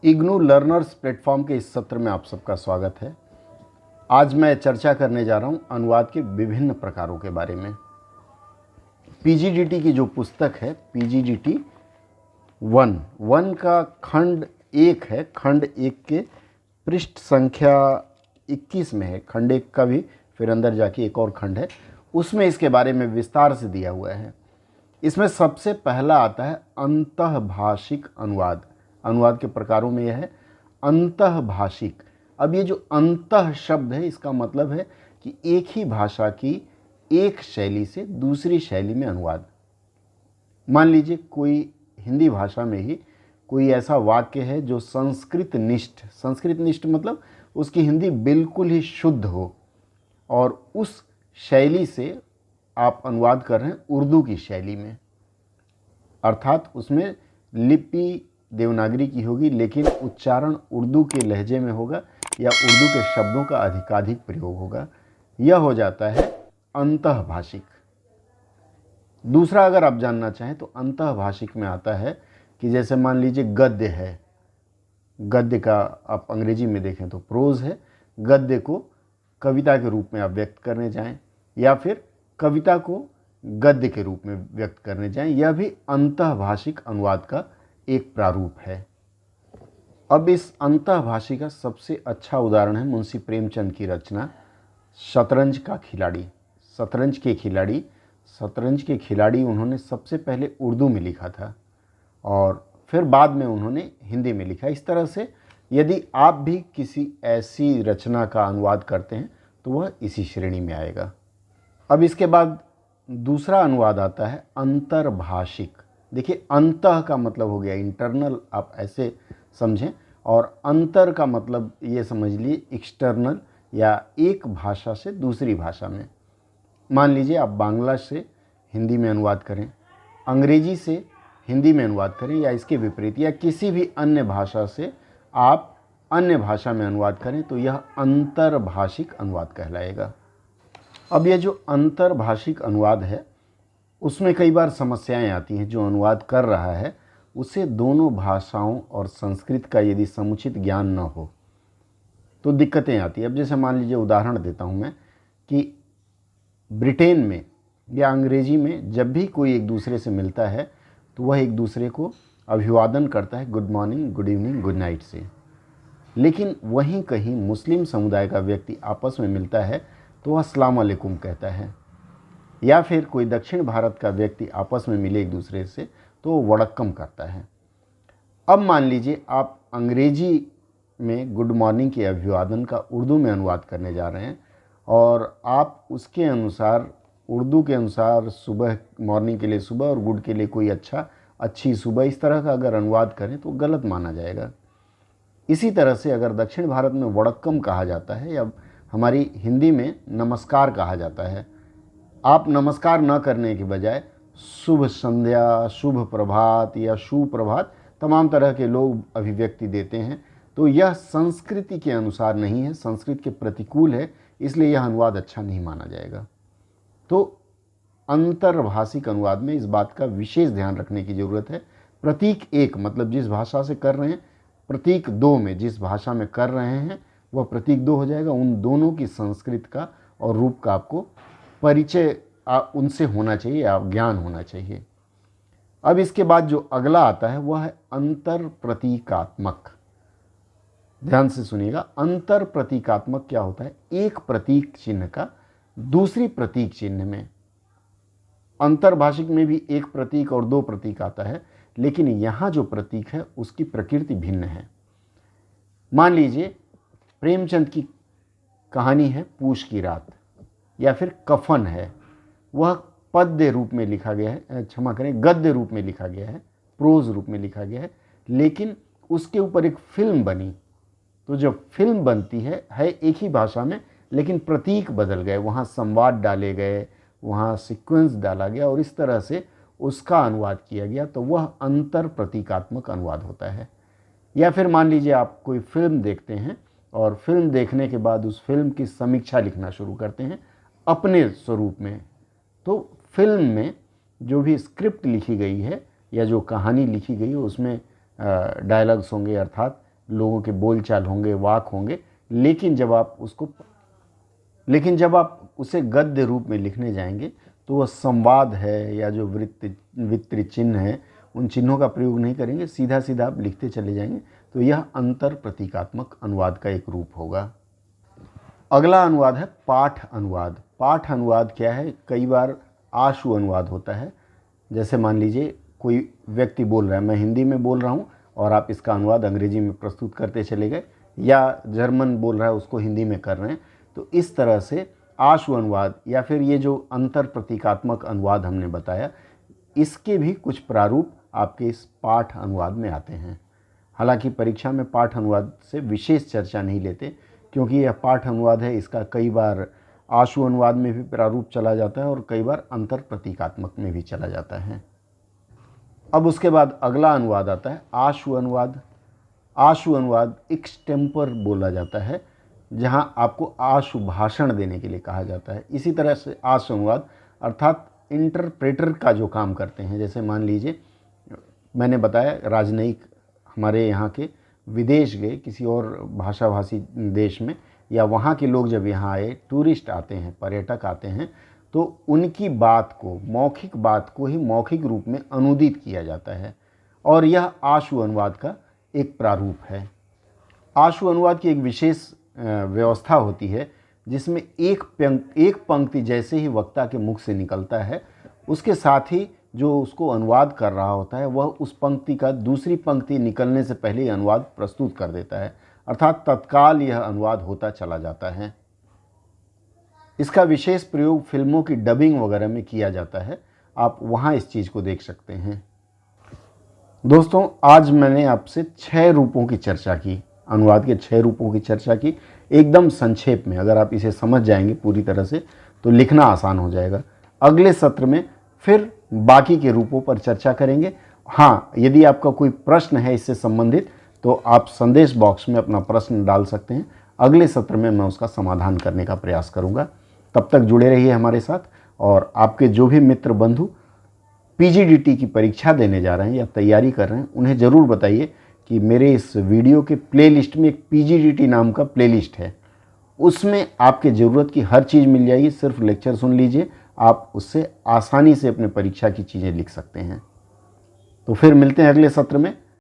IGNOU learners platform के इस सत्र में आप सबका स्वागत है। आज मैं चर्चा करने जा रहा हूं अनुवाद के विभिन्न प्रकारों के बारे में। पीजीडीटी की जो पुस्तक है पीजीडीटी वन का खंड 1 है। खंड 1 के पृष्ठ संख्या 21 में है। खंड 1 का भी फिर अंदर जाके एक और खंड है, उसमें इसके बारे में विस्तार से दिया हुआ है। इसमें सबसे पहला आता है अंतःभाषिक अनुवाद। अनुवाद के प्रकारों में यह है अंतःभाषिक। अब ये जो अंतः शब्द है इसका मतलब है कि एक ही भाषा की एक शैली से दूसरी शैली में अनुवाद। मान लीजिए कोई हिंदी भाषा में ही कोई ऐसा वाक्य है जो संस्कृत निष्ठ मतलब उसकी हिंदी बिल्कुल ही शुद्ध हो, और उस शैली से आप अनुवाद कर रहे हैं उर्दू की शैली में, अर्थात उसमें लिपि देवनागरी की होगी लेकिन उच्चारण उर्दू के लहजे में होगा या उर्दू के शब्दों का अधिकाधिक प्रयोग होगा। यह हो जाता है अंतःभाषिक। दूसरा अगर आप जानना चाहें तो अंतःभाषिक में आता है कि जैसे मान लीजिए गद्य है, गद्य का आप अंग्रेजी में देखें तो प्रोज है। गद्य को कविता के रूप में आप व्यक्त करने जाएं या फिर कविता को गद्य के रूप में व्यक्त करने जाएं, यह भी अंतःभाषिक अनुवाद का एक प्रारूप है। अब इस अंतःभाषी का सबसे अच्छा उदाहरण है मुंशी प्रेमचंद की रचना शतरंज का खिलाड़ी। शतरंज के खिलाड़ी उन्होंने सबसे पहले उर्दू में लिखा था और फिर बाद में उन्होंने हिंदी में लिखा। इस तरह से यदि आप भी किसी ऐसी रचना का अनुवाद करते हैं तो वह इसी श्रेणी में आएगा। अब इसके बाद दूसरा अनुवाद आता है अंतर्भाषिक। देखिए, अंतः का मतलब हो गया इंटरनल, आप ऐसे समझें, और अंतर का मतलब ये समझ लिए एक्सटर्नल या एक भाषा से दूसरी भाषा में। मान लीजिए आप बांग्ला से हिंदी में अनुवाद करें, अंग्रेजी से हिंदी में अनुवाद करें या इसके विपरीत, या किसी भी अन्य भाषा से आप अन्य भाषा में अनुवाद करें तो यह अंतर्भाषिक अनुवाद कहलाएगा। अब यह जो अंतर्भाषिक अनुवाद है उसमें कई बार समस्याएं आती हैं। जो अनुवाद कर रहा है उसे दोनों भाषाओं और संस्कृत का यदि समुचित ज्ञान न हो तो दिक्कतें आती हैं। अब जैसे मान लीजिए उदाहरण देता हूं मैं कि ब्रिटेन में या अंग्रेजी में जब भी कोई एक दूसरे से मिलता है तो वह एक दूसरे को अभिवादन करता है good morning, good evening, good night से। लेकिन वहीं कहीं मुस्लिम समुदाय का व्यक्ति आपस में मिलता है तो वह अस्सलाम वालेकुम कहता है, या फिर कोई दक्षिण भारत का व्यक्ति आपस में मिले एक दूसरे से तो वो वड़क्कम करता है। अब मान लीजिए आप अंग्रेजी में गुड मॉर्निंग के अभिवादन का उर्दू में अनुवाद करने जा रहे हैं और आप उसके अनुसार उर्दू के अनुसार सुबह मॉर्निंग के लिए सुबह और गुड के लिए कोई अच्छी सुबह, इस तरह का अगर अनुवाद करें तो गलत माना जाएगा। इसी तरह से अगर दक्षिण भारत में वड़क्कम कहा जाता है या हमारी हिंदी में नमस्कार कहा जाता है, आप नमस्कार न करने के बजाय शुभ संध्या, शुभ प्रभात या सुप्रभात तमाम तरह के लोग अभिव्यक्ति देते हैं, तो यह संस्कृति के अनुसार नहीं है, संस्कृत के प्रतिकूल है, इसलिए यह अनुवाद अच्छा नहीं माना जाएगा। तो अंतर्भाषिक अनुवाद में इस बात का विशेष ध्यान रखने की ज़रूरत है। प्रतीक 1 मतलब जिस भाषा से कर रहे हैं, प्रतीक 2 में जिस भाषा में कर रहे हैं वह प्रतीक 2 हो जाएगा। उन दोनों की संस्कृत का और रूप का आपको परिचय उनसे होना चाहिए या ज्ञान होना चाहिए। अब इसके बाद जो अगला आता है वह है अंतर प्रतीकात्मक। ध्यान से सुनिएगा, अंतर प्रतीकात्मक क्या होता है? एक प्रतीक चिन्ह का दूसरी प्रतीक चिन्ह में, अंतर्भाषिक में भी एक प्रतीक और 2 प्रतीक आता है, लेकिन यहां जो प्रतीक है उसकी प्रकृति भिन्न है। मान लीजिए प्रेमचंद की कहानी है पूष की रात, या फिर कफन है, वह पद्य रूप में लिखा गया है, क्षमा करें गद्य रूप में लिखा गया है, प्रोज रूप में लिखा गया है, लेकिन उसके ऊपर एक फिल्म बनी। तो जब फिल्म बनती है एक ही भाषा में लेकिन प्रतीक बदल गए, वहाँ संवाद डाले गए, वहाँ सीक्वेंस डाला गया और इस तरह से उसका अनुवाद किया गया, तो वह अंतर प्रतीकात्मक अनुवाद होता है। या फिर मान लीजिए आप कोई फिल्म देखते हैं और फिल्म देखने के बाद उस फिल्म की समीक्षा लिखना शुरू करते हैं अपने स्वरूप में, तो फिल्म में जो भी स्क्रिप्ट लिखी गई है या जो कहानी लिखी गई है उसमें डायलॉग्स होंगे, अर्थात लोगों के बोलचाल होंगे, वाक होंगे, लेकिन जब आप उसे गद्य रूप में लिखने जाएंगे तो वह संवाद है या जो वित्त चिन्ह है उन चिन्हों का प्रयोग नहीं करेंगे, सीधा सीधा आप लिखते चले जाएंगे। तो यह अंतर प्रतीकात्मक अनुवाद का एक रूप होगा। अगला अनुवाद है पाठ अनुवाद। पाठ अनुवाद क्या है? कई बार आशु अनुवाद होता है। जैसे मान लीजिए कोई व्यक्ति बोल रहा है, मैं हिंदी में बोल रहा हूँ और आप इसका अनुवाद अंग्रेजी में प्रस्तुत करते चले गए, या जर्मन बोल रहा है उसको हिंदी में कर रहे हैं। तो इस तरह से आशु अनुवाद या फिर ये जो अंतर प्रतीकात्मक अनुवाद हमने बताया, इसके भी कुछ प्रारूप आपके इस पाठ अनुवाद में आते हैं। हालांकि परीक्षा में पाठ अनुवाद से विशेष चर्चा नहीं लेते, क्योंकि यह पाठ अनुवाद है, इसका कई बार आशु अनुवाद में भी प्रारूप चला जाता है और कई बार अंतर प्रतीकात्मक में भी चला जाता है। अब उसके बाद अगला अनुवाद आता है आशु अनुवाद। आशु अनुवाद एक्सटेम्पर बोला जाता है, जहां आपको आशु भाषण देने के लिए कहा जाता है। इसी तरह से आशु अनुवाद अर्थात इंटरप्रेटर का जो काम करते हैं, जैसे मान लीजिए मैंने बताया राजनयिक हमारे यहाँ के विदेश गए किसी और भाषाभाषी देश में, या वहाँ के लोग जब यहाँ आए, टूरिस्ट आते हैं, पर्यटक आते हैं, तो उनकी बात को, मौखिक बात को ही मौखिक रूप में अनुदित किया जाता है, और यह आशु अनुवाद का एक प्रारूप है। आशु अनुवाद की एक विशेष व्यवस्था होती है जिसमें एक पंक्ति जैसे ही वक्ता के मुख से निकलता है, उसके साथ ही जो उसको अनुवाद कर रहा होता है वह उस पंक्ति का दूसरी पंक्ति निकलने से पहले ही अनुवाद प्रस्तुत कर देता है, अर्थात तत्काल यह अनुवाद होता चला जाता है। इसका विशेष प्रयोग फिल्मों की डबिंग वगैरह में किया जाता है, आप वहाँ इस चीज़ को देख सकते हैं। दोस्तों, आज मैंने आपसे 6 रूपों की चर्चा की, अनुवाद के 6 रूपों की चर्चा की, एकदम संक्षेप में। अगर आप इसे समझ जाएंगे पूरी तरह से तो लिखना आसान हो जाएगा। अगले सत्र में फिर बाकी के रूपों पर चर्चा करेंगे। हाँ, यदि आपका कोई प्रश्न है इससे संबंधित तो आप संदेश बॉक्स में अपना प्रश्न डाल सकते हैं। अगले सत्र में मैं उसका समाधान करने का प्रयास करूँगा। तब तक जुड़े रहिए हमारे साथ, और आपके जो भी मित्र बंधु पीजीडीटी की परीक्षा देने जा रहे हैं या तैयारी कर रहे हैं, उन्हें ज़रूर बताइए कि मेरे इस वीडियो के प्लेलिस्ट में एक पीजीडीटी नाम का प्लेलिस्ट है, उसमें आपके ज़रूरत की हर चीज़ मिल जाएगी। सिर्फ लेक्चर सुन लीजिए, आप उससे आसानी से अपने परीक्षा की चीज़ें लिख सकते हैं। तो फिर मिलते हैं अगले सत्र में।